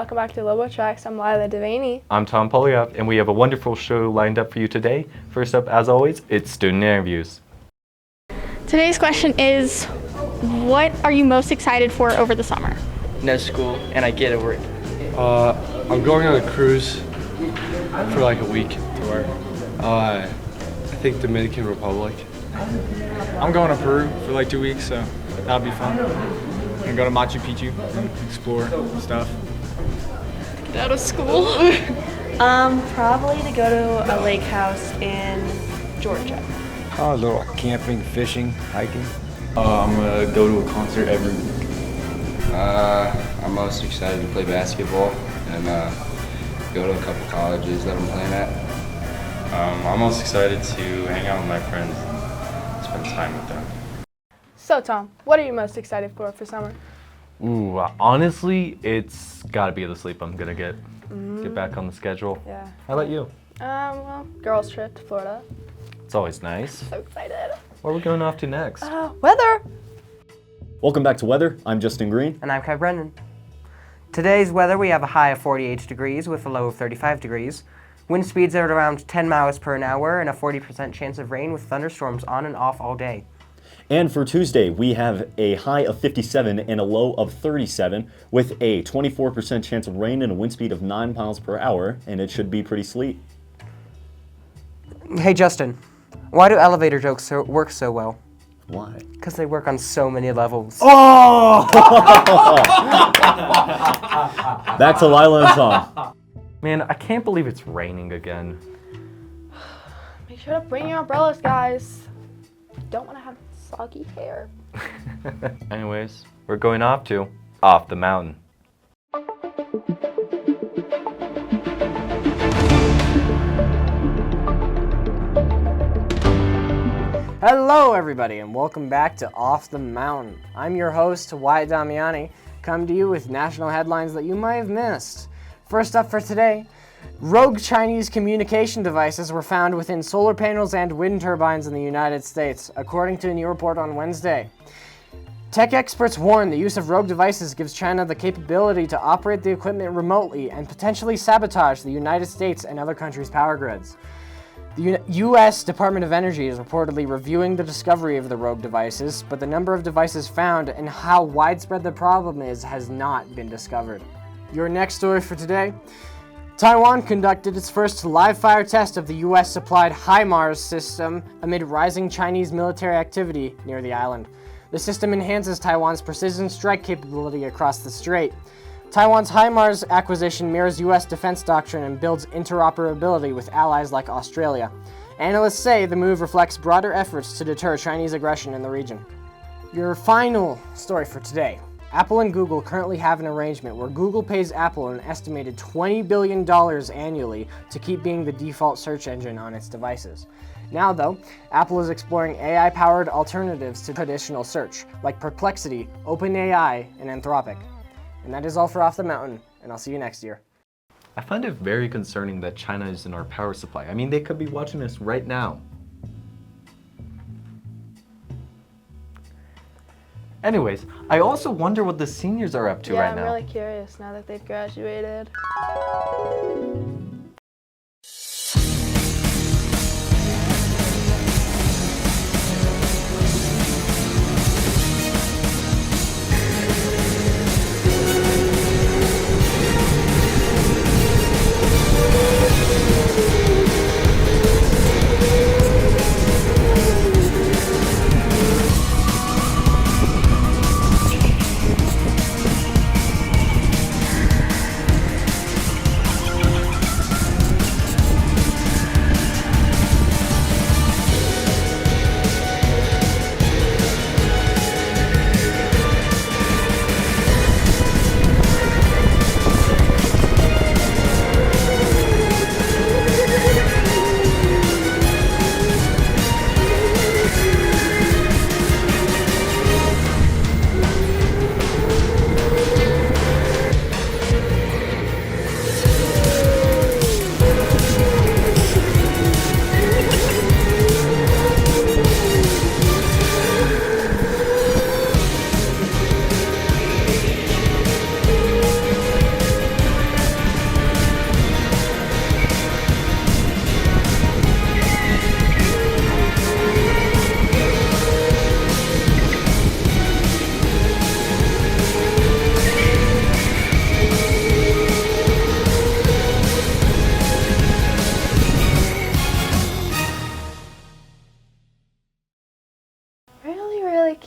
welcome back to LoboTrax. I'm Lila Devaney. I'm Tom Polyev, and we have a wonderful show lined up for you today. First up, as always, it's student interviews. Today's question is, what are you most excited for over the summer? No school, and I get over it. I'm going on a cruise for like a week to where I think Dominican Republic. I'm going to Peru for like 2 weeks, so that'll be fun. I'm gonna go to Machu Picchu and explore stuff. Get out of school. Probably to go to a lake house in Georgia. A little camping, fishing, hiking. I'm gonna go to a concert every week. I'm most excited to play basketball and go to a couple colleges that I'm playing at. I'm most excited to hang out with my friends, spend time with them. So Tom, what are you most excited for summer? Ooh, honestly, it's gotta be the sleep I'm gonna get back on the schedule. Yeah. How about you? Well, girls trip to Florida. It's always nice. So excited. Where are we going off to next? Weather. Welcome back to Weather. I'm Justin Green. And I'm Kai Brennan. Today's weather, we have a high of 48 degrees with a low of 35 degrees. Wind speeds are at around 10 miles per hour and a 40% chance of rain with thunderstorms on and off all day. And for Tuesday, we have a high of 57 and a low of 37 with a 24% chance of rain and a wind speed of 9 miles per hour, and it should be pretty sleet. Hey Justin, why do elevator jokes work so well? Why? Because they work on so many levels. Oh! Back to Lila and Tom. Man, I can't believe it's raining again. Make sure to bring your umbrellas, guys. Don't want to have soggy hair. Anyways, we're going off the mountain. Hello everybody and welcome back to Off the Mountain. I'm your host, Wyatt Damiani, come to you with national headlines that you might have missed. First up for today, rogue Chinese communication devices were found within solar panels and wind turbines in the United States, according to a new report on Wednesday. Tech experts warn the use of rogue devices gives China the capability to operate the equipment remotely and potentially sabotage the United States and other countries' power grids. The U.S. Department of Energy is reportedly reviewing the discovery of the rogue devices, but the number of devices found and how widespread the problem is has not been discovered. Your next story for today. Taiwan conducted its first live-fire test of the U.S.-supplied HIMARS system amid rising Chinese military activity near the island. The system enhances Taiwan's precision strike capability across the strait. Taiwan's HIMARS acquisition mirrors U.S. defense doctrine and builds interoperability with allies like Australia. Analysts say the move reflects broader efforts to deter Chinese aggression in the region. Your final story for today. Apple and Google currently have an arrangement where Google pays Apple an estimated $20 billion annually to keep being the default search engine on its devices. Now though, Apple is exploring AI-powered alternatives to traditional search, like Perplexity, OpenAI, and Anthropic. And that is all for Off the Mountain, and I'll see you next year. I find it very concerning that China is in our power supply. I mean, they could be watching us right now. Anyways, I also wonder what the seniors are up to right now. Yeah, I'm really curious now that they've graduated.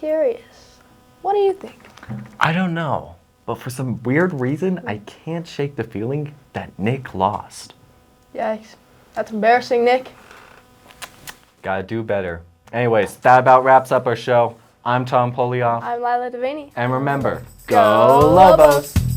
serious. What do you think? I don't know, but for some weird reason, I can't shake the feeling that Nick lost. Yikes. That's embarrassing, Nick. Gotta do better. Anyways, that about wraps up our show. I'm Tom Polioff. I'm Lila Devaney. And remember, Go go Lobos!